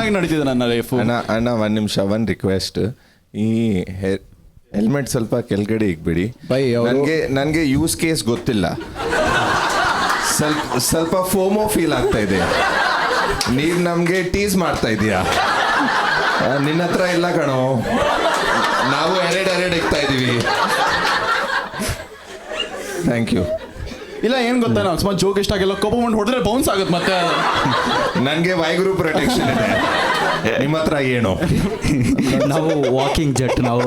ಚೆನ್ನಾಗಿ ನಡೀತಿದೆ ನನ್ನ ಲೈಫು. ಅಣ್ಣ ಒಂದು ನಿಮಿಷ, ಒಂದು ರಿಕ್ವೆಸ್ಟ್, ಈ ಹೆಲ್ಮೆಟ್ ಸ್ವಲ್ಪ ಕೆಳಗಡೆ ಇಕ್ಬಿಡಿ. ನನಗೆ ಯೂಸ್ ಕೇಸ್ ಗೊತ್ತಿಲ್ಲ, ಸ್ವಲ್ಪ ಫೋಮೋ ಫೀಲ್ ಆಗ್ತಾ ಇದೆ. ನೀವು ನಮಗೆ ಟೀಸ್ ಮಾಡ್ತಾ ಇದೀಯಾ? ನಿನ್ನ ಹತ್ರ ಇಲ್ಲ ಕಣೋ, ನಾವು ಎರಡು ಇಕ್ತಾ ಇದೀವಿ. Thank you. ಇಲ್ಲ ಏನು ಗೊತ್ತಾ, ನಾವು ಅಕಸ್ಮಾತ್ ಜೋಕ್ ಇಷ್ಟ ಆಗಿಲ್ಲ, ಕೋಪ ಮಾಡಿ ಹೊಡೆದ್ರೆ ಬೌನ್ಸ್ ಆಗುತ್ತೆ ಮತ್ತೆ. ನನಗೆ ವಾಯುಗುರು ಪ್ರೊಟೆಕ್ಷನ್ ಇದೆ, ನಿಮ್ಮ ಹತ್ರ ಏನು? ನಾವು ವಾಕಿಂಗ್ ಜೆಟ್, ನಾವು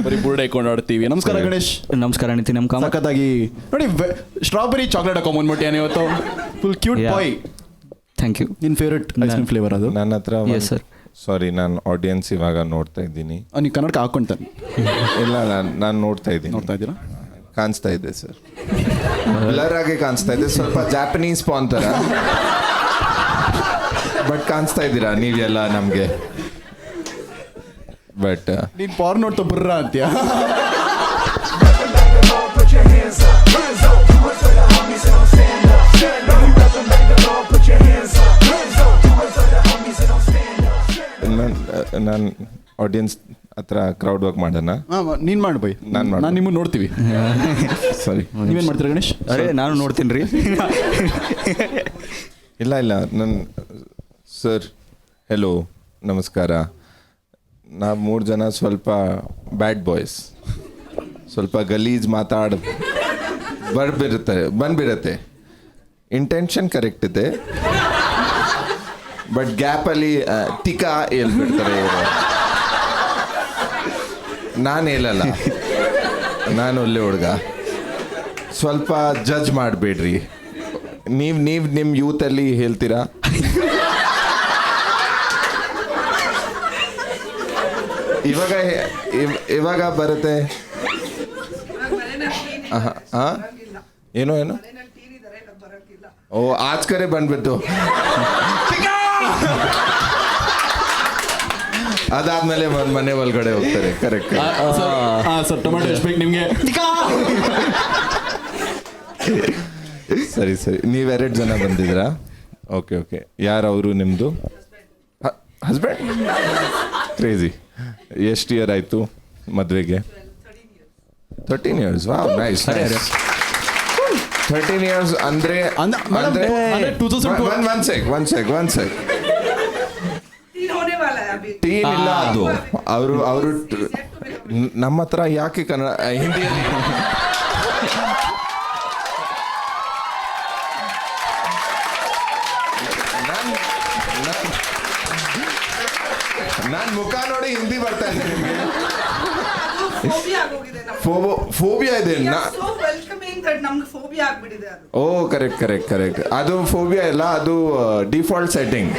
ಬರೀ ಬುರ್ಡೆ ಇಟ್ಕೊಂಡು ಆಡ್ತೀವಿ. ನಮಸ್ಕಾರ ಗಣೇಶ್. ನಮಸ್ಕಾರ ನಿತಿನ್. ನಮ್ಮ ಸಖತ್ತಾಗಿ ನೋಡಿ, ಸ್ಟ್ರಾಬೆರಿ ಚಾಕ್ಲೇಟ್ ಹಾಕೊಂಬಂದ್ಬಿಟ್ಟು ಇವತ್ತು full cute boy. Thank you. ನಿನ್ನ ಫೇವ್ರೆಟ್ ಐಸ್ ಕ್ರೀಮ್ ಫ್ಲೇವರ್ ಅದು? ನನ್ನ ಹತ್ರ. ಸರ್ ಸಾರಿ, ನಾನು ಆಡಿಯನ್ಸ್ ಇವಾಗ ನೋಡ್ತಾ ಇದ್ದೀನಿ. ನೀವು ಕನ್ನಡಕ ಹಾಕೊಂತಾನೆ? ಇಲ್ಲ, ನಾನು ನೋಡ್ತಾ ಇದ್ದೀನಿ. ನೋಡ್ತಾ ಇದ್ದೀರಾ? ಕಾಣಿಸ್ತಾ ಇದೆ ಸರ್, ಬ್ಲರ್ ಆಗಿ ಕಾಣಿಸ್ತಾ ಇದೆ, ಸ್ವಲ್ಪ ಜಾಪನೀಸ್ ಪಾನ್ ಥರ, ಬಟ್ ಕಾಣಿಸ್ತಾ ಇದ್ದೀರಾ ನೀವೆಲ್ಲ ನಮಗೆ. ಬಟ್ ನೀನು ಪಾರ್ ನೋಡ್ತಾ ಬರ್ರ ಅಂತೀಯ? ನಾನು ಆಡಿಯನ್ಸ್ ಹತ್ರ ಕ್ರೌಡ್ ವರ್ಕ್ ಮಾಡೋಣ. ನೀನು ಮಾಡಿ ಬೈ, ನಾನು ನಿಮ್ಮನ್ನು ನೋಡ್ತೀವಿ. ಸಾರಿ, ನೀವೇನು ಮಾಡ್ತೀರಾ ಗಣೇಶ್? ಅರೆ ನಾನು ನೋಡ್ತೀನಿ ರೀ. ಇಲ್ಲ ನನ್ನ ಸರ್, ಹೆಲೋ, ನಮಸ್ಕಾರ. ನಾವು 3 ಜನ ಸ್ವಲ್ಪ ಬ್ಯಾಡ್ ಬಾಯ್ಸ್, ಸ್ವಲ್ಪ ಗಲೀಜ್ ಬಂದ್ಬಿರುತ್ತೆ. ಇಂಟೆನ್ಷನ್ ಕರೆಕ್ಟ್ ಇದೆ, ಬಟ್ ಗ್ಯಾಪಲ್ಲಿ ಟಿಕಾ ಹೇಳ್ಬಿಡ್ತಾರೆ. ನಾನು ಹೇಳಲ್ಲ, ನಾನು ಒಳ್ಳೆ ಹುಡುಗ, ಸ್ವಲ್ಪ ಜಡ್ಜ್ ಮಾಡಬೇಡ್ರಿ. ನೀವು ನಿಮ್ಮ ಯೂತಲ್ಲಿ ಹೇಳ್ತೀರಾ? ಇವಾಗ ಬರುತ್ತೆ. ಏನು ಓ, ಆಚ್ ಕರೆ ಬಂದ್ಬಿಟ್ಟು ಅದಾದ್ಮೇಲೆ ಮನೆ ಒಳಗಡೆ ಹೋಗ್ತಾರೆ. ಕರೆಕ್ಟ್ ಸರ್, ಟೊಮೆಟೊ ಎಷ್ಟು ಬೇಕು ನಿಮಗೆ? ಸರಿ, ನೀವು 2 ಜನ ಬಂದಿದ್ದೀರಾ? ಓಕೆ. ಯಾರು ಅವರು? ನಿಮ್ಮದು ಹಸ್ಬೆಂಡ್? ಕ್ರೇಜಿ. ಎಷ್ಟು ಇಯರ್ ಆಯಿತು ಮದುವೆಗೆ? 13 years. Wow, nice. 13 years ಅಂದರೆ ಒನ್ ಸೆಕ್ ಟೀನ್ ಇಲ್ಲ ಅದು. ಅವರು ನಮ್ಮ ಹತ್ರ ಯಾಕೆ ಕನ್ನಡ ಹಿಂದಿಯಲ್ಲಿ ನಾನು ಮುಖ ನೋಡಿ ಹಿಂದಿ ಬರ್ತಾ ಇದೆ ನಿಮಗೆ? ಫೋಬಿಯಾ ಇದೆ. ಓ, ಕರೆಕ್ಟ್. ಅದು ಫೋಬಿಯಾ ಇಲ್ಲ, ಅದು ಡಿಫಾಲ್ಟ್ ಸೆಟ್ಟಿಂಗ್.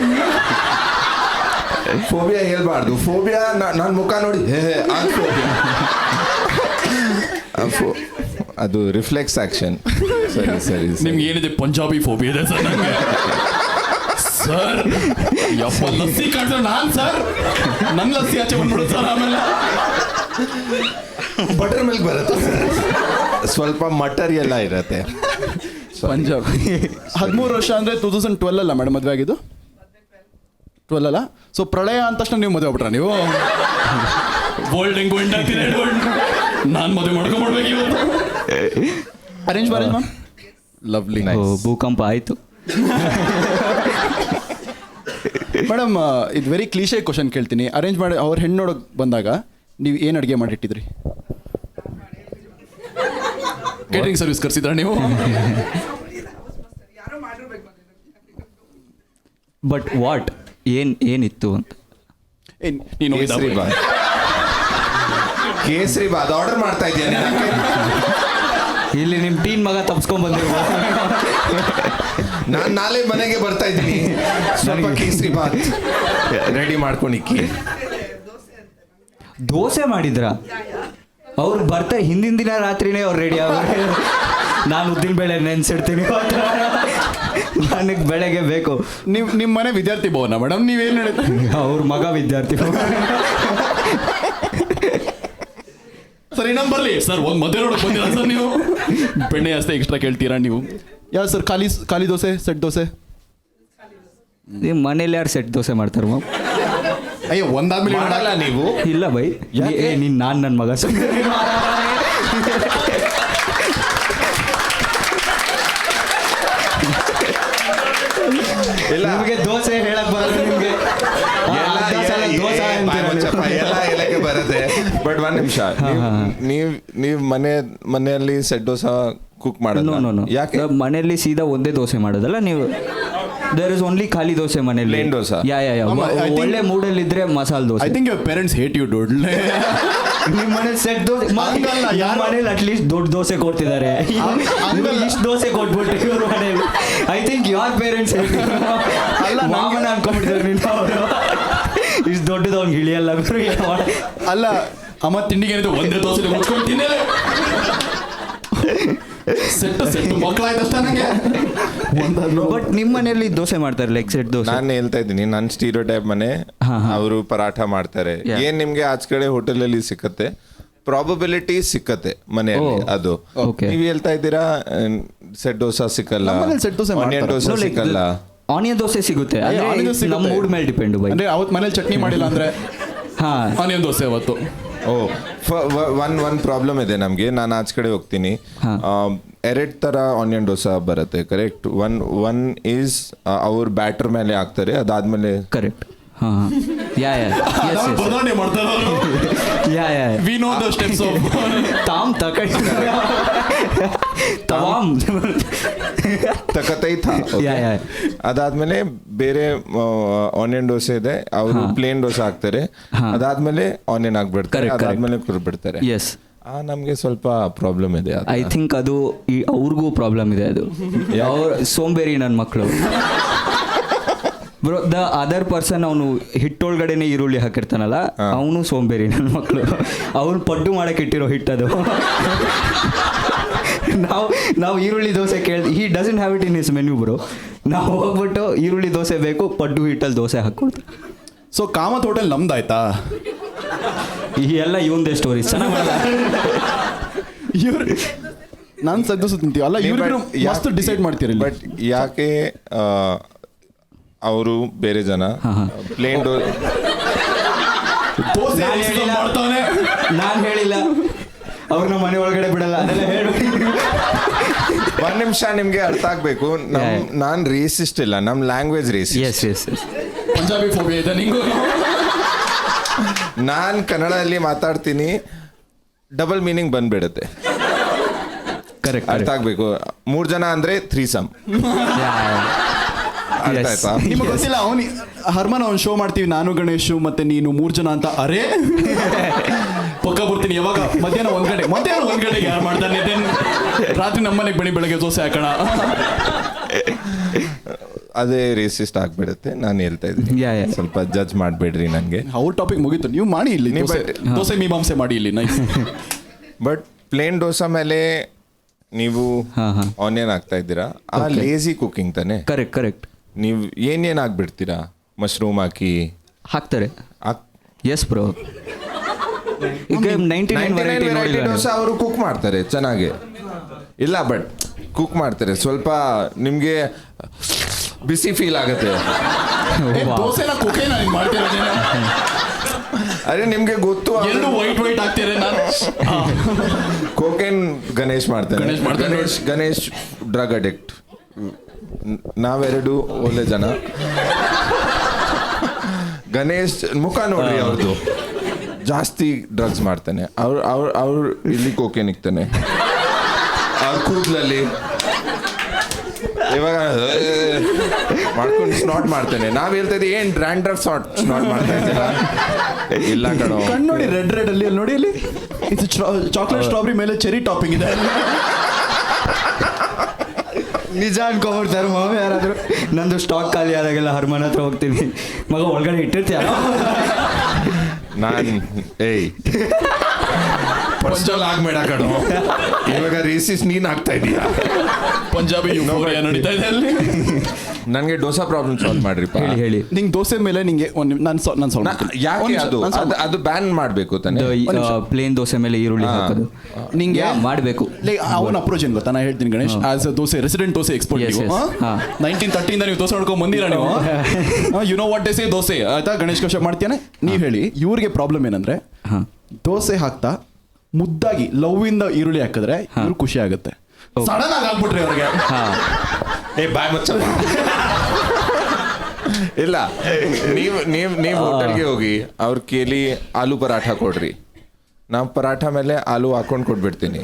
ಫೋಬಿಯಾ ಹೇಳ್ಬಾರ್ದು. ಫೋಬಿಯಾ ನಾನು ಮುಖ ನೋಡಿ ಅದು ರಿಫ್ಲೆಕ್ಸ್ ಆಕ್ಷನ್. ಸರಿ. ನಿಮ್ಗೆ ಏನಿದೆ? ಪಂಜಾಬಿ ಫೋಬಿಯಾ ಇದೆ ಸರ್ ನನಗೆ. ಸರ್ ಲಸ್ಸಿ ಕಾಣ್ತಾರೆ ನಾನು ಸರ್, ನನ್ನ ಲಸ್ಸಿ ಆಚೆ ಬಂದ್ಬಿಡುತ್ತೆ ಸರ್. ಆಮೇಲೆ ಬಟರ್ ಮಿಲ್ಕ್ ಬರುತ್ತೆ ಸರ್, ಸ್ವಲ್ಪ ಮಟರ್ ಎಲ್ಲ ಇರುತ್ತೆ. ಪಂಜಾಬ್. 13 ವರ್ಷ ಅಂದರೆ 2012 ಅಲ್ಲ ಮೇಡಮ್ ಮದುವೆ ಆಗಿದ್ದು? 12 ಅಲ್ಲ? ಸೊ ಪ್ರಳಯ ಅಂದ ತಕ್ಷಣ ನೀವು ಮದುವೆ ಆಗ್ಬಿಟ್ರ ನೀವು? ನಾನು ಮದುವೆ ಮಾಡ್ಕೊಂಡ್ಬಿಡ್ಬೇಕು ಇವತ್ತು. Arrange ma'am? ಲವ್ಲಿ. ಭೂಕಂಪ ಆಯಿತು ಮೇಡಮ್. ಇದು ವೆರಿ ಕ್ಲೀಶೆ ಕ್ವಶನ್ ಕೇಳ್ತೀನಿ. ಅರೇಂಜ್ ಮಾಡಿ ಅವ್ರ ಹೆಣ್ಣು ನೋಡೋಕೆ ಬಂದಾಗ ನೀವು ಏನು ಅಡುಗೆ ಮಾಡಿಟ್ಟಿದ್ರಿ? ಕೇಟರಿಂಗ್ ಸರ್ವಿಸ್ ಕರ್ಸಿದ್ರ ನೀವು? ಬಟ್ ವಾಟ್ ಏನಿತ್ತು ಅಂತ? ನೀನು ಕೇಸರಿ ಬಾತ್ ಆರ್ಡರ್ ಮಾಡ್ತಾ ಇದ್ದೀಯ? ಇಲ್ಲಿ ನಿಮ್ಮ ಟೀನ್ ಮಗ ತಪ್ಸ್ಕೊಂಡ್ ಬಂದಿರ್ಬೋದು. ನಾನು ನಾಳೆ ಮನೆಗೆ ಬರ್ತಾ ಇದ್ದೀನಿ, ಸ್ವಲ್ಪ ಕೇಸರಿ ಬಾತ್ ರೆಡಿ ಮಾಡ್ಕೊಂಡಿಕ್ಕಿ. ದೋಸೆ ಮಾಡಿದ್ರ? ಅವ್ರು ಬರ್ತಾರೆ ಹಿಂದಿನ ದಿನ ರಾತ್ರಿನೇ ಅವ್ರು ರೆಡಿ ಆಗೋರು. ನಾನು ಉದ್ದಿನ ಬೇಳೆ ನೆನ್ಸಿಡ್ತೀನಿ, ನನಗೆ ಬೆಳಗ್ಗೆ ಬೇಕು. ನಿಮ್ಮ ಮನೆ ವಿದ್ಯಾರ್ಥಿ ಭವನ ಮೇಡಮ್, ನೀವೇನು ಹೇಳಿದ್ರೆ? ಅವ್ರ ಮಗ ವಿದ್ಯಾರ್ಥಿ ಭವನ. ಸರ್ ಇನ್ನೊಂದು ಬರಲಿ ಸರ್. ಒಂದು ಮದುವೆ ನೋಡಕ್ಕೆ ಬಂದಿಲ್ಲ ಸರ್ ನೀವು? ಬೆಣ್ಣೆ ಜಾಸ್ತಿ ಎಕ್ಸ್ಟ್ರಾ ಕೇಳ್ತೀರಾ ನೀವು? ಯಾವ್ದು ಸರ್? ಖಾಲಿ ದೋಸೆ, ಸೆಟ್ ದೋಸೆ? ನಿಮ್ಮ ಮನೇಲಿ ಯಾರು ಸೆಟ್ ದೋಸೆ ಮಾಡ್ತಾರೆ ಮಾಮ್? ಅಯ್ಯೋ ಒಂದಾದ್ಮೇಲೆ ಮಾಡಲ್ಲ ನೀವು? ಇಲ್ಲ ಬೈ. ನಾನು ನನ್ನ ಮಗ ಇಲ್ಲ ನಿಮಗೆ ದೋಸೆ ಹೇಳಕ್ ಬರಲ್ಲ ನಿಮಗೆ. ಎಲ್ಲ ಹೇಳಕ್ಕೆ ಬರುತ್ತೆ. ಬಟ್ ಒಂದ್ ನಿಮಿಷ, ನೀವ್ ಮನೆಯಲ್ಲಿ ಸೆಟ್ ದೋಸಾ ಕುಕ್ ಮಾಡೋದು ಯಾಕೆ? ಮನೆಯಲ್ಲಿ ಸೀದಾ ಒಂದೇ ದೋಸೆ ಮಾಡೋದಲ್ಲ ನೀವು. ದೇರ್ ಇಸ್ ಓನ್ಲಿ ಖಾಲಿ ದೋಸೆ ಮನೆಯಲ್ಲಿ. ಪ್ಲೇನ್ ದೋಸೆ. ಯಾ ಒಳ್ಳೆ ಮೂಡಲ್ಲಿ ಇದ್ರೆ masala dosa. I think your parents hate you dude. ನಿಮ್ಮ ಮನೇಲಿ ಸೆಟ್ ದೋಸೆ ಯಾರ ಮನೇಲಿ ಅಟ್ಲೀಸ್ಟ್ ದೊಡ್ಡ ದೋಸೆ ಕೊಡ್ತಿದ್ದಾರೆ. ಇಷ್ಟು ದೋಸೆ ಕೊಟ್ಬಿಟ್ಟು ಇವ್ರ ಮನೇಲಿ ಐ ಥಿಂಕ್ ಯುವರ್ ಪೇರೆಂಟ್ಸ್ ಅಲ್ಲ ಮಾಮನ ಅನ್ಕೊಂಡ್ಬಿಟ್ಟಿದ್ದಾರೆ ನೀನು. ಅವರು ಇಷ್ಟು ದೊಡ್ಡದು ಅವ್ನಿಗೆ ಇಳಿಯಲ್ಲ. ಅಲ್ಲ ಅಮ್ಮ ತಿಂಡಿಗೆ ಏನಿದೆ ಒಂದೇ ದೋಸೆ ಮುಚ್ಕೊಂಡು ತಿನ್ನೇಲೆ ಸೆಟ್ಟು ಮಕ್ಕಳಾಯ್ತಷ್ಟೇ ನನಗೆ. ಬಟ್ ನಿಮ್ಮ ಮನೆಯಲ್ಲಿ ದೋಸೆ ಮಾಡ್ತಾರೆ ಲೈಕ್ ಸೆಟ್ ದೋಸೆ. ನಾನು ಹೇಳ್ತಾ ಇದ್ದೀನಿ, ನನ್ನ ಸ್ಟೀರಿಯೋಟೈಪ್ ಮನೆ. ಅವರು ಪರಾಠ ಮಾಡ್ತಾರೆ. ಏನ್ ನಿಮ್ಗೆ ಆಚ ಕಡೆ ಹೋಟೆಲ್ ಅಲ್ಲಿ ಸಿಕ್ಕತ್ತೆ, ಪ್ರಾಬಬಿಲಿಟಿ ಸಿಕ್ಕತ್ತೆ ಮನೆಯಲ್ಲಿ. ಅದು ನೀವ್ ಹೇಳ್ತಾ ಇದ್ದೀರಾ ಸೆಟ್ ದೋಸಾ ಸಿಕ್ಕಲ್ಲ, ಆನಿಯನ್ ದೋಸೆ ಸಿಕ್ಕಲ್ಲ. ಆನಿಯನ್ ದೋಸೆ ಸಿಗುತ್ತೆ, ನಮ್ಮ ಮೂಡ್ ಮೇಲೆ ಡಿಪೆಂಡ್. ಅಂದ್ರೆ ಅವತ್ತು ಮನೇಲಿ ಚಟ್ನಿ ಮಾಡಿಲ್ಲ ಅಂದ್ರೆ ಆನಿಯನ್ ದೋಸೆ ಅವತ್ತು. ಒನ್ ಪ್ರಾಬ್ಲಮ್ ಇದೆ ನಮ್ಗೆ. ನಾನು ಆಚ ಕಡೆ ಹೋಗ್ತೀನಿ, 2 ತರ ಆನಿಯನ್ ದೋಸಾ ಬರುತ್ತೆ. ಕರೆಕ್ಟ್. ಒನ್ ಈಸ್ ಅವ್ರ ಬ್ಯಾಟರ್ ಮೇಲೆ ಹಾಕ್ತಾರೆ, ಅದಾದ್ಮೇಲೆ ಕರೆಕ್ಟ್. ಅದಾದ್ಮೇಲೆ ಬೇರೆ ಆನಿಯನ್ ದೋಸೆ ಇದೆ, ಅವರು ಪ್ಲೇನ್ ದೋಸೆ ಹಾಕ್ತಾರೆ, ಅದಾದ್ಮೇಲೆ ಆನಿಯನ್ ಹಾಕ್ಬಿಡ್ತಾರೆ, ಅದಾದ್ಮೇಲೆ ಕುರ್ಬಿಡ್ತಾರೆ. ನಮ್ಗೆ ಸ್ವಲ್ಪ ಪ್ರಾಬ್ಲಮ್ ಇದೆ. ಐ ಥಿಂಕ್ ಅದು ಅವ್ರಿಗೂ ಪ್ರಾಬ್ಲಮ್ ಇದೆ. ಅದು ಅವ್ರ ಸೋಂಬೇರಿ ನನ್ನ ಮಕ್ಕಳು. ಬ್ರೋ, ದ ಅದರ್ ಪರ್ಸನ್ ಅವನು ಹಿಟ್ಟೊಳಗಡೆನೆ ಈರುಳ್ಳಿ ಹಾಕಿರ್ತಾನಲ್ಲ, ಅವನು ಸೋಂಬೇರಿ ನನ್ನ ಮಕ್ಕಳು. ಅವ್ನು ಪಡ್ಡು ಮಾಡಕ್ಕೆ ಇಟ್ಟಿರೋ ಹಿಟ್ಟದು. ನಾವು ಈರುಳ್ಳಿ ದೋಸೆ ಕೇಳಿ, he doesn't have it in his menu bro. ನಾವು ಹೋಗ್ಬಿಟ್ಟು ಈರುಳ್ಳಿ ದೋಸೆ ಬೇಕು, ಪಡ್ಡು ಹಿಟ್ಟಲ್ಲಿ ದೋಸೆ ಹಾಕ್ಕೊಡ್ತೀವಿ. ಸೊ ಕಾಮತ್ ಹೋಟೆಲ್ ನಮ್ದಾಯ್ತಾ? ಈ ಎಲ್ಲ ಇವಂದೇ ಸ್ಟೋರಿ ಚೆನ್ನಾಗಿ. ನಾನು ಸೆಟ್ ದೋಸೆ ತಿಂತೀವಿ ಅಲ್ಲ, ಇವ್ರು ಮಸ್ತ್ ಡಿಸೈಡ್ ಮಾಡ್ತೀರಿ. ಬಟ್ ಯಾಕೆ ಅವರು ಬೇರೆ ಜನ ಪ್ಲೇನ್ ದೋಸೆ ಮಾಡ್ತಾನೆ? ನಾನು ಹೇಳಿಲ್ಲ, ಅವ್ರನ್ನ ಮನೆ ಒಳಗಡೆ ಬಿಡಲ್ಲ, ಅದೆಲ್ಲ ಹೇಳಿ. ಒಂದ್ ನಿಮಿಷ, ನಿಮ್ಗೆ ಅರ್ಥ ಆಗ್ಬೇಕು. ನಾನ್ ರೇಸಿಸ್ಟ್ ಇಲ್ಲ, ನಮ್ ಲ್ಯಾಂಗ್ವೇಜ್ ರೇಸಿಸ್ಟ್. ಪಂಜಾಬಿ ಫೋಬಿಯಾ ಇದೆ ನಿಂಗೂ? ನಾನ್ ಕನ್ನಡದಲ್ಲಿ ಮಾತಾಡ್ತೀನಿ, ಡಬಲ್ ಮೀನಿಂಗ್ ಬಂದ್ಬಿಡುತ್ತೆ. ಕರೆಕ್ಟ್. ಅರ್ಥ ಆಗ್ಬೇಕು. 3 ಜನ ಅಂದ್ರೆ 3 ಸಮ್. ನಿಮಗೆ ಗೊತ್ತಿಲ್ಲ, ಹರ್ಮನ್ ಅವ್ನು ಶೋ ಮಾಡ್ತೀವಿ, ನಾನು ಗಣೇಶು ಮತ್ತೆ ನೀನು 3 ಜನ ಅಂತ. ಅರೆ ಪಕ್ಕ ಬರ್ತೀನಿ. ಯಾವಾಗ? ಮಧ್ಯಾಹ್ನ 1 ಗಂಟೆಗೆ ಯಾರು ಮಾಡ್ತಾನೆ? ರಾತ್ರಿ ನಮ್ಮನೆಗೆ ಬನ್ನಿ, ಬೆಳಗ್ಗೆ ದೋಸೆ ಹಾಕೋಣ. ಅದೇ ರೇಸಿಸ್ಟ್ ಆಗ್ಬಿಡುತ್ತೆ. ನಾನು ಹೇಳ್ತಾ ಇದ್ದೀನಿ, ಸ್ವಲ್ಪ ಜಡ್ಜ್ ಮಾಡಬೇಡ್ರಿ ನನಗೆ. ಅವ್ರ ಟಾಪಿಕ್ ಮುಗೀತು, ನೀವು ಮಾಡಿ ಇಲ್ಲಿ ದೋಸೆ ಮೀಮಾಂಸೆ ಮಾಡಿ ಇಲ್ಲಿ. ನೈಸ್. ಬಟ್ ಪ್ಲೇನ್ ದೋಸೆ ಮೇಲೆ ನೀವು ಆನಿಯನ್ ಹಾಕ್ತಾ ಇದ್ದೀರಾ, ಆ ಲೇಜಿ ಕುಕಿಂಗ್ ತಾನೆ? ಕರೆಕ್ಟ್. ನೀವು ಏನೇನು ಹಾಕ್ಬಿಡ್ತೀರಾ? ಮಶ್ರೂಮ್ ಹಾಕ್ತಾರೆ. S bro. ಈಗ 99 ದೋಸೆ ಅವರು ಕುಕ್ ಮಾಡ್ತಾರೆ ಚೆನ್ನಾಗಿ. ಇಲ್ಲ, ಬಟ್ ಕುಕ್ ಮಾಡ್ತಾರೆ, ಸ್ವಲ್ಪ ನಿಮ್ಗೆ ಬಿಸಿ ಫೀಲ್ ಆಗುತ್ತೆ. ದೋಸೆನ ಕುಕೇನ ಮಾಡ್ತೀರಾ? ಅರೆ ನಿಮ್ಗೆ ಗೊತ್ತು, ವೈಟ್ ಆಗ್ತೀರ. ಕೋಕೇನ್ ಗಣೇಶ್ ಮಾಡ್ತಾನೆ. Ganesh drug addict. ನಾವೆರಡು ಒಳ್ಳೆ ಜನ. ಗಣೇಶ್ ಮುಖ ನೋಡಿ, ಅವ್ರದ್ದು ಜಾಸ್ತಿ ಡ್ರಗ್ಸ್ ಮಾಡ್ತಾನೆ. ಅವ್ರು ಇಲ್ಲಿ ಕೋಕೇನ್ ಇಕ್ತಾನೆ ಅವ್ರ ಕೂದಲಲ್ಲಿ. ಇವಾಗ ಮಾಡ್ಕೊಂಡು ಸ್ನಾಟ್ ಮಾಡ್ತೇನೆ. ನಾವ್ ಹೇಳ್ತಾ ಇದ್ದೀವಿ, ಏನ್ ಡ್ರ್ಯಾಂಡ್ರಫ್ ಸ್ನಾಟ್ ಮಾಡ್ತಾ ಇದ್ದೀರಾ? ಇಲ್ಲ ಕಣೋ, ನೋಡಿ ರೆಡ್ ಅಲ್ಲಿ ನೋಡಿ, ಇಲ್ಲಿ ಇದು ಚಾಕ್ಲೇಟ್ ಸ್ಟ್ರಾಬೆರಿ ಮೇಲೆ ಚೆರಿ ಟಾಪಿಂಗ್ ಇದೆ. ನಿಜ ಅನ್ಕೊಂಡ್ಬಿಡ್ತಾರೆ ಮಾವ ಯಾರಾದ್ರು. ನಂದು ಸ್ಟಾಕ್ ಖಾಲಿ ಆದಾಗೆಲ್ಲ ಹರ್ಮನ್ ಹತ್ರ ಹೋಗ್ತೀನಿ, ಮಗ ಒಳಗಡೆ ಇಟ್ಟಿರ್ತೀಯ. ನಾನು ಪರ್ಸನಲ್ ಆಗ್ಬೇಡ ಕಣೋ. ಇವಾಗ ರೇಸಿಸ್ ನೀನ್ ಆಗ್ತಾ ಇದೀಯಾ. ಪಂಜಾಬಿ ಯುಫೋರಿಯಾ ನಡೀತಾ ಇದೆ ಅಲ್ಲಿ. ನನ್ಗೆ ಡೋಸಾ ಪ್ರಾಬ್ಲಮ್ ಸಾಲ್ವ್ ಮಾಡ್ರಿಪ್ಪ. ಹೇಳಿ ನಿಂಗೆ ದೋಸೆ ಮೇಲೆ ನಿಂಗೆ ನಾನು ಯಾಕೆ ಅದು ಬ್ಯಾನ್ ಮಾಡ್ಬೇಕು ತಾನೆ? ಪ್ಲೇನ್ ದೋಸೆ ಮೇಲೆ ಈರುಳ್ಳಿ ಹಾಕೋದು ನಿಂಗೆ ಮಾಡಬೇಕು. ಅವನ ಅಪ್ರೋಚ್ ಏನ್ ಗೊತ್ತಾ? ನಾ ಹೇಳ್ತೀನಿ Ganesh, as a dosa resident dosa expert. Yes, yes. 1930 ನೀವು ದೋಸೆ ನೋಡ್ಕೊಂಡ್ ಬಂದಿರ ನೀವು. You know what day dosa ಆಯ್ತಾ? ಗಣೇಶ್ ಕಶ್ಯಪ್ ಮಾಡ್ತೇನೆ. ನೀವ್ ಹೇಳಿ, ಇವ್ರಿಗೆ ಪ್ರಾಬ್ಲಮ್ ಏನಂದ್ರೆ ದೋಸೆ ಹಾಕ್ತಾ ಮುದ್ದಾಗಿ ಲವ್ ಇಂದ ಈರುಳ್ಳಿ ಹಾಕಿದ್ರೆ ಇವ್ರು ಖುಷಿ ಆಗುತ್ತೆ. ಸಡನ್ ಆಗಿ ಆಗ್ಬಿಟ್ರಿ ಅವ್ರಿಗೆ. ಬಾಯ್ ಮುಚ್ಚಪ್ಪ. ಇಲ್ಲ, ನೀವು ಹೋಟೆಲ್ಗೆ ಹೋಗಿ ಅವ್ರ ಕೇಳಿ ಆಲೂ ಪರಾಠ ಕೊಡ್ರಿ, ನಾವು ಪರಾಠ ಮೇಲೆ ಆಲೂ ಹಾಕೊಂಡು ಕೊಟ್ಬಿಡ್ತೀನಿ.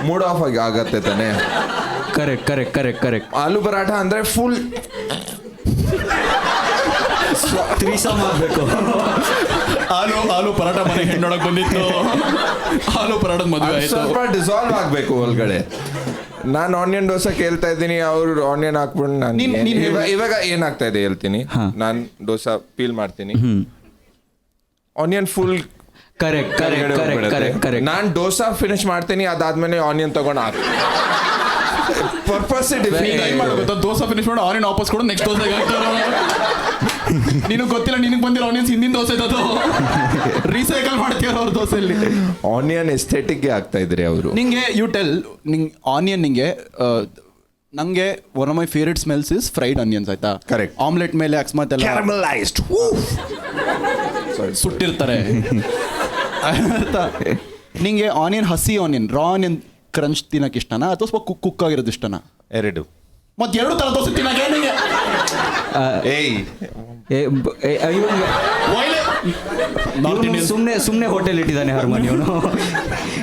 ಮೂಡ್ ಆಫ್ ಆಗಿ ಆಗತ್ತೆ ತಾನೆ? ಕರೆಕ್ಟ್. ಆಲೂ ಪರಾಠ ಅಂದ್ರೆ ಫುಲ್ ತ್ರೀಸಮ್ ಆಗ್ಬೇಕು. ಆಲೂ ಪರಾಠ ಮನೆ ಹೆಣ್ಣೊಳಗ್ ಬಂದಿತ್ತು, ಆಲೂ ಪರಾಠದ ಮದುವೆ ಆಯ್ತು. ಸ್ವಲ್ಪ ಡಿಸಾಲ್ವ್ ಆಗ್ಬೇಕು ಒಳಗಡೆ. ನಾನು ಆನಿಯನ್ ದೋಸೆ ಕೇಳ್ತಾ ಇದ್ದೀನಿ, ಅವ್ರು ಆನಿಯನ್ ಹಾಕ್ಬಿಟ್ಟು ನಾನು ಇವಾಗ ಏನಾಗ್ತಾ ಇದೆ ಹೇಳ್ತೀನಿ. ನಾನು ದೋಸೆ ಪೀಲ್ ಮಾಡ್ತೀನಿ, ಆನಿಯನ್ ಫುಲ್ ಕರೆಕ್ಟ್. ನಾನು ದೋಸೆ ಫಿನಿಶ್ ಮಾಡ್ತೀನಿ, ಅದಾದ್ಮೇಲೆ ಆನಿಯನ್ ತಗೊಂಡು ಹಾಕಿ ಪರ್ಪಸ್ ದೋಸೆ ಫಿನಿಶ್ ಮಾಡಿ ಆನಿಯನ್ ವಾಪಸ್ ಕೊಡು, ನೆಕ್ಸ್ಟ್ ದೋಸೆಗೆ ಹಾಕ್ತಾರೆ. ನಿನಗೆ ಗೊತ್ತಿಲ್ಲ, ನಿನಗೆ ಬಂದಿರೋ ಆನಿಯನ್ಸ್ ಹಿಂದಿನ ದೋಸೆ ಅದು ರೀಸೈಕಲ್ ಮಾಡ್ತೀರ ಅವ್ರ ದೋಸೆಯಲ್ಲಿ. ಆನಿಯನ್ ಎಸ್ಥೆಟಿಕ್ಗೆ ಆಗ್ತಾ ಇದ್ರಿ ಅವರು. ನಿಂಗೆ ಯು ಟೆಲ್, ನಿಂಗೆ ಆನಿಯನ್ ನಿಂಗೆ ನಂಗೆ one of my favourite smells is fried onions ಆಯ್ತಾ? ಕರೆಕ್ಟ್. ಆಮ್ಲೆಟ್ ಮೇಲೆ ಅಕಸ್ಮಾತ್ ಎಲ್ಲ ಕ್ಯಾರಮಲೈಸ್ಡ್ ಸುಟ್ಟಿರ್ತಾರೆ ಆಯ್ತಾ? ನಿಂಗೆ ಆನಿಯನ್ ಹಸಿ ಆನಿಯನ್ ರಾ ಆನಿಯನ್ ಕ್ರಂಚ್ ತಿನ್ನಕ್ಕೆ ಇಷ್ಟನಾ ಅಥವಾ ಸ್ವಲ್ಪ ಕುಕ್ ಆಗಿರೋದು ಇಷ್ಟನಾ? ಎರಡು. ಮತ್ತೆ ಎರಡು ತರ ದೋಸೆ ತಿನ್ನಕ್ಕೆ ನಿಂಗೆ ಸುಮ್ನೆ ಹೋಟೆಲ್ ಇಟ್ಟಿದ್ದಾನೆ ಹರ್ಮನ್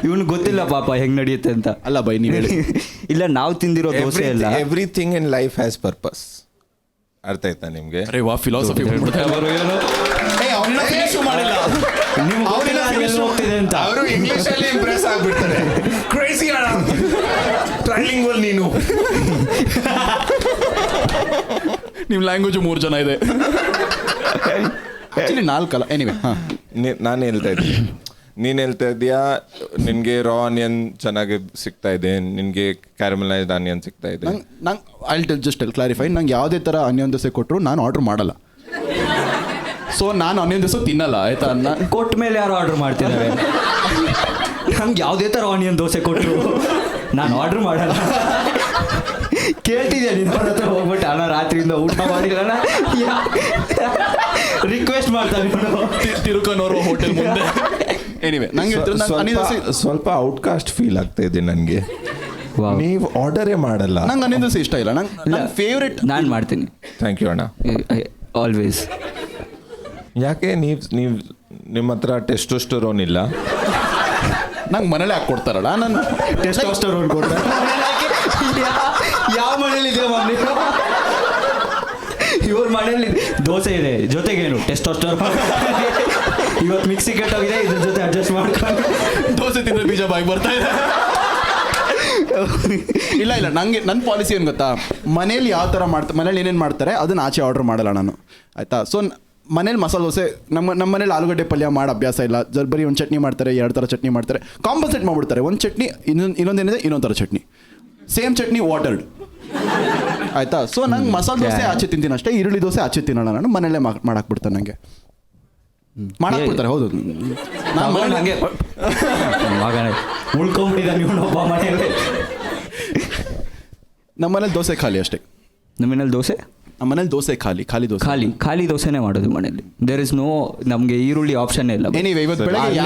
ಇವನು ಗೊತ್ತಿಲ್ಲ ಪಾಪ ಹೆಂಗ್ ನಡೆಯುತ್ತೆ ಅಂತ. ಅಲ್ಲ ಬೈ, ನೀವು ಹೇಳಿ. ಇಲ್ಲ, ನಾವು ತಿಂದಿರೋ ದೋಸೆ ಎಲ್ಲ everything in life has purpose. ಅರ್ಥ ಆಯ್ತಾ ನಿಮ್ಗೆ? ಅರೆ ವಾ, ಫಿಲಾಸಫಿ ಹೋಗ್ತಿದೆ ಅಂತ ಅವರು ಇಂಗ್ಲಿಷ್ ಅಲ್ಲಿ ಇಂಪ್ರೆಸ್ ಆಗ್ಬಿಡ್ತಾರೆ. ಕ್ರೇಜಿ ಟ್ರೈಲಿಂಗ್ ನೀನು. ನಿಮ್ ಲ್ಯಾಂಗ್ವೇಜ್ 3 ಜನ ಇದೆ, ಆಕ್ಚುಲಿ 4 ಅಲ್ಲ. ಎನಿವೆ, ನಾನು ಹೇಳ್ತಾ ಇದ್ದೀನಿ, ನೀನ್ ಹೇಳ್ತಾ ಇದೀಯಾ ನಿನ್ಗೆ ರಾ ಆನಿಯನ್ ಚೆನ್ನಾಗಿ ಸಿಗ್ತಾ ಇದೆ, ನಿನ್ಗೆ ಕ್ಯಾರಮಲೈಸ್ಡ್ ಆನಿಯನ್ ಸಿಗ್ತಾ ಇದೆ. ನಂಗೆ ಜಸ್ಟ್ ಕ್ಲಾರಿಫೈ, ನಂಗೆ ಯಾವುದೇ ಥರ ಆನಿಯನ್ ದೋಸೆ ಕೊಟ್ಟರು ನಾನು ಆರ್ಡರ್ ಮಾಡಲ್ಲ. ಸೊ ನಾನು ಆನಿಯನ್ ದೋಸೆ ತಿನ್ನಲ್ಲ ಆಯ್ತಾ? ಕೊಟ್ಟ ಮೇಲೆ ಯಾರು ಆರ್ಡರ್ ಮಾಡ್ತಿದ್ದಾರೆ? ನಮ್ಗೆ ಯಾವುದೇ ಥರ ಆನಿಯನ್ ದೋಸೆ ಕೊಟ್ಟರು ನಾನು ಆರ್ಡರ್ ಮಾಡಲ್ಲ. ಕೇಳ್ತಿದ್ಯಾ ನಿನ್ನ ಹತ್ರ ಹೋಗ್ಬಿಟ್ಟು, ಅಣ್ಣ ರಾತ್ರಿಯಿಂದ ಊಟ ಮಾಡಿಲ್ಲ, ರಿಕ್ವೆಸ್ಟ್ ಮಾಡ್ತಾನೆ ತಿರುಕನೋರು ಹೋಟೆಲ್ ಮುಂದೆ. ಎನಿವೆ, ನಂಗೆ ಸ್ವಲ್ಪ ಔಟ್ಕಾಸ್ಟ್ ಫೀಲ್ ಆಗ್ತಾ ಇದೆ ನನಗೆ. ನೀವು ಆರ್ಡರೇ ಮಾಡಲ್ಲ. ನಂಗೆ ಆನಿಯನ್ ದೋಸೆ ಇಷ್ಟ ಇಲ್ಲ. ನಂಗೆ ಫೇವ್ರೆಟ್ ನಾನು ಮಾಡ್ತೀನಿ. ಥ್ಯಾಂಕ್ ಯು ಅಣ್ಣ. ಆಲ್ವೇಸ್. ಯಾಕೆ ನೀವು ನಿಮ್ಮ ಹತ್ರ ಟೆಸ್ಟೋಸ್ಟೆರೋನ್ ಇಲ್ಲ? ನಂಗೆ ಮನೇಲಿ ಹಾಕ್ಕೊಡ್ತಾರಲ್ಲ, ನಾನು ಟೆಸ್ಟೋಸ್ಟೆರೋನ್ ಕೊಡ್ತಾರೆ. ಯಾವ ಮನೇಲಿ ಇದೆ ಮಮ್ಮಿ? ಇವ್ರ ಮನೇಲಿ ದೋಸೆ ಇದೆ, ಜೊತೆಗೇನು ಟೆಸ್ಟೋಸ್ಟೆರೋನ್. ಇವತ್ತು ಮಿಕ್ಸಿ ಕೆಟ್ಟೋಗಿದೆ, ಇದ್ರ ಜೊತೆ ಅಡ್ಜಸ್ಟ್ ಮಾಡ್ಕೊಂಡು ದೋಸೆ ತಿಂದ್ರೆ ಬೀಜ ಬಾಯಿ ಬರ್ತಾ ಇದೆ. ಇಲ್ಲ ನಂಗೆ ನನ್ನ ಪಾಲಿಸಿ ಏನು ಗೊತ್ತಾ? ಮನೇಲಿ ಯಾವ ಥರ ಮನೇಲಿ ಏನೇನು ಮಾಡ್ತಾರೆ ಅದನ್ನ ಆಚೆ ಆರ್ಡರ್ ಮಾಡಲ್ಲ ನಾನು ಆಯಿತಾ? ಸೊ ಮನೇಲಿ ಮಸಾಲೆ ದೋಸೆ, ನಮ್ಮ ಮನೇಲಿ ಆಲೂಗಡ್ಡೆ ಪಲ್ಯ ಮಾಡೋ ಅಭ್ಯಾಸ ಇಲ್ಲ. ಬರೀ ಒಂದು ಚಟ್ನಿ ಮಾಡ್ತಾರೆ, 2 ಥರ ಚಟ್ನಿ ಮಾಡ್ತಾರೆ, ಕಾಂಪನ್ಸೇಟ್ ಮಾಡಿಬಿಡ್ತಾರೆ. ಒಂದು ಚಟ್ನಿ ಇನ್ನೊಂದೇನಿದೆ ಇನ್ನೊಂದು ಥರ ಚಟ್ನಿ, ಸೇಮ್ ಚಟ್ನಿ ವಾಟರ್ಡ್ ಆಯಿತಾ? ಸೊ ನಂಗೆ ಮಸಾಲೆ ದೋಸೆ ಆಚೆ ತಿಂತೀನಿ ಅಷ್ಟೇ, ಈರುಳ್ಳಿ ದೋಸೆ ಆಚೆ ತಿನ್ನೋಣ. ನಾನು ಮನೇಲೇ ಮಾಡಾಕ್ಬಿಡ್ತೇನೆ, ನನಗೆ ಮಾಡಾಕ್ಬಿಡ್ತಾರೆ. ಹೌದು, ನಾನು ಹಂಗೆ ಉಳ್ಕೊಂಬಿಟ್ಟಿದ್ದಾನೆ ಇವನೊಬ್ಬ ಮನೇಲಿ. ನಮ್ಮನೇಲಿ ದೋಸೆ ಖಾಲಿ ಅಷ್ಟೇ. ನಮ್ಮನೇಲಿ ದೋಸೆ ಖಾಲಿ ದೋಸೆ ಖಾಲಿ ದೋಸೆನೇ ಮಾಡೋದು ಮನೇಲಿ. ದೇರ್ ಇಸ್ ನೋ, ನಮಗೆ ಈರುಳ್ಳಿ ಆಪ್ಷನ್ ಇಲ್ಲ. ಎನಿವೆ, ಇವತ್ತು ಬೆಳಗ್ಗೆ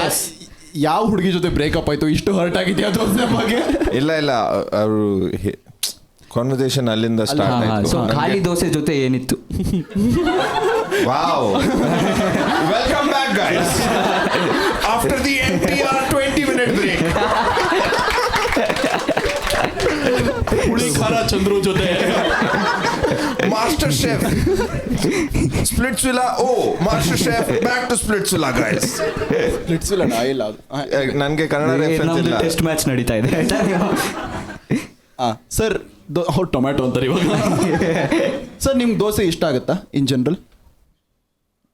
ಯಾವ ಹುಡುಗಿ ಜೊತೆ ಬ್ರೇಕಪ್ ಆಯ್ತು, ಇಷ್ಟು ಹರ್ಟ್ ಆಗಿದೆಯಾ ದೋಸೆ ಬಗ್ಗೆ? ಇಲ್ಲ ಅವರು ಕಾನ್ವರ್ಸೇಷನ್ ಅಲ್ಲಿಂದ ಸ್ಟಾರ್ಟ್ ಆಯ್ತು. ಸೊ ಖಾಲಿ ದೋಸೆ ಜೊತೆ ಏನಿತ್ತು? Wow, welcome back guys after the NTR 20-minute break. ಹುಳಿ ಖಾರ ಚಂದ್ರು ಜೊತೆ master chef Splitsvilla. Master chef back to Splitsvilla guys. Splitsvilla ಇಲ್ಲ, ನನಗೆ ಕನ್ನಡ ರೆಫರೆನ್ಸ್ ಇಲ್ಲ. ಟೆಸ್ಟ್ ಮ್ಯಾಚ್ ನಡೀತಾ ಇದೆ ಸರ್. ಟೊಮ್ಯಾಟೊ ಅಂತಾರೆ ಇವಾಗ. ಸರ್, ನಿಮ್ಗೆ ದೋಸೆ ಇಷ್ಟ ಆಗುತ್ತಾ ಇನ್ ಜನರಲ್?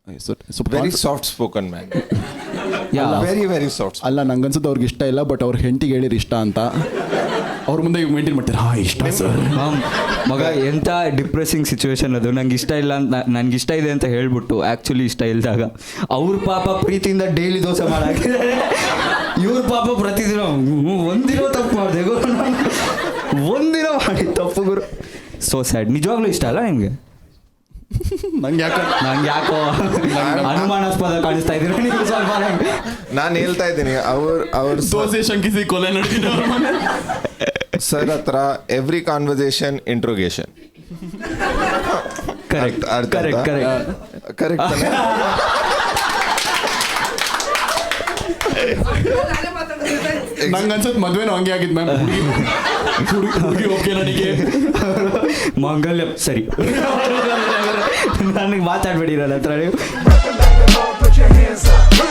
ಸ್ವಲ್ಪ very soft spoken man, Yeah. Very very soft. ಅಲ್ಲ ನಂಗನ್ಸುತ್ತೆ ಅವ್ರಿಗೆ ಇಷ್ಟ ಇಲ್ಲ, ಬಟ್ ಅವ್ರ ಹೆಂಡತಿಗೆ ಹೇಳಿರಿ ಇಷ್ಟ ಅಂತ. ಅವ್ರ ಮುಂದೆ ಮೇಂಟೈನ್ ಮಾಡ್ತಾರೆ, ಹಾ ಇಷ್ಟ ಸರ್. ಮಗ ಎಂಥ ಡಿಪ್ರೆಸಿಂಗ್ ಸಿಚುವೇಶನ್ ಅದು. ನಂಗೆ ಇಷ್ಟ ಇಲ್ಲ ಅಂತ, ನನ್ಗೆ ಇಷ್ಟ ಇದೆ ಅಂತ ಹೇಳ್ಬಿಟ್ಟು ಆ್ಯಕ್ಚುಲಿ ಇಷ್ಟ ಇಲ್ದಾಗ ಅವ್ರ ಪಾಪ ಪ್ರೀತಿಯಿಂದ ಡೈಲಿ ದೋಸೆ ಮಾಡಾಕಿದ್ದಾರೆ. ಇವ್ರ ಪಾಪ ಪ್ರತಿದಿನ ಒಂದಿನ ತಪ್ಪು ಮಾಡಿದೆ ಗುರು, ಒಂದಿನ ಮಾಡಿ ತಪ್ಪು ಗುರು. So sad. ನಿಜವಾಗ್ಲೂ ಇಷ್ಟ ಅಲ್ಲ ನಿಮಗೆ? ನಂಗೆ ಯಾಕೋ ಅನುಮಾನಾಸ್ಪದ ಕಾಣಿಸ್ತಾ ಇದ್ದೀರ ನೀವು ಸ್ವಲ್ಪ. ನಾನು ಹೇಳ್ತಾ ಇದ್ದೀನಿ ಅವ್ರ ದೋಸೆ ಶಂಕಿಸಿ ಕೊಲೆ ನಡೆದಿದೆ ಅವ್ರ ಮನೆ. ಸರ್ ಹತ್ರ every conversation interrogation. Correct correct correct correct. ನಂಗೆ ಅನ್ಸುತ್ತೆ ಮದ್ವೆನೂ ಹಂಗೆ ಆಗಿದ್ ಮ್ಯಾಮ್. ಹುಡುಗಿ ಓಕೆ ನನಗೆ ಮಂಗಲ್ಯ ಸರಿ. ನನಗೆ ಮಾತಾಡ್ಬೇಡಿ ನನ್ನ ಹತ್ರ ನೀವು. Put your hands up.